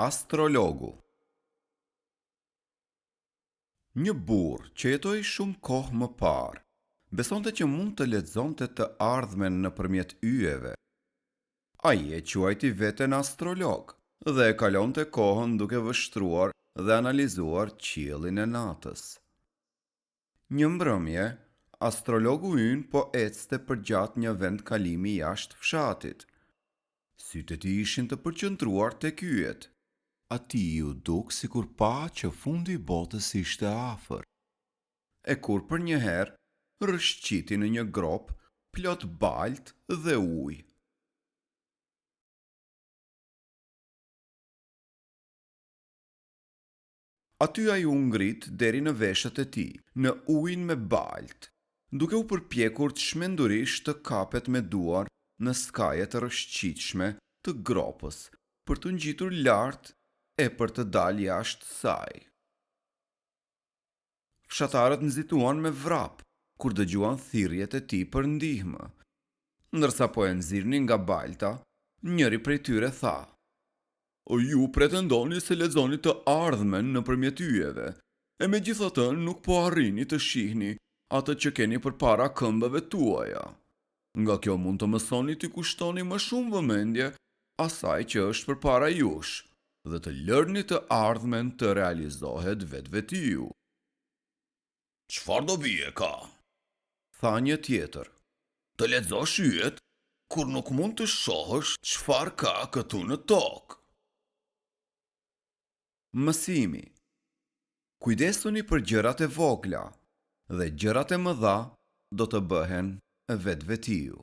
Astrologu. Një burr që jetoi shumë kohë më parë, besonte që mund të lexonte të ardhmen nëpërmjet yjeve. Ai e quajti veten astrolog dhe e kalonte kohën duke vështruar dhe analizuar qiellin e natës. Një mbrëmje, astrologu ynë po ecte përgjatë një vendkalimi jashtë fshatit. Sytë e tij ishin të përqendruar tek yjet. Atij u duk sikur pa që fundi i botës ishte afër. E kur për një herë rrëshqiti në një grop plot balt dhe ujë. Aty ai u ngrit deri në veshët e tij, në ujin me balt, duke u përpjekur të shmendurisht të kapet me duar në skajet rrëshqitshme të gropës për të ngjitur lart e për të dalë jashtë saj. Fshatarët nxituan me vrap kur dëgjuan thirrjet e tij për ndihmë. Ndërsa po e nxirrnin nga balta, njëri prej tyre tha: "Ju pretendoni se lexoni të ardhmen nëpërmjet yjeve, e megjithatë nuk po arrini të shihni atë që keni përpara këmbëve tuaja. Nga kjo mund të mësoni t'i kushtoni më shumë vëmendje asaj që është përpara jush dhe të lërni të ardhmen të realizohet vetvetiu." "Çfarë do bie ka?" tha një tjetër. "Të lexosh yjet kur nuk mund të shohësh çfarë ka këtu në tokë." Mësimi. Kujdesuni për gjërat e vogla dhe gjërat e mëdha do të bëhen vetvetiu.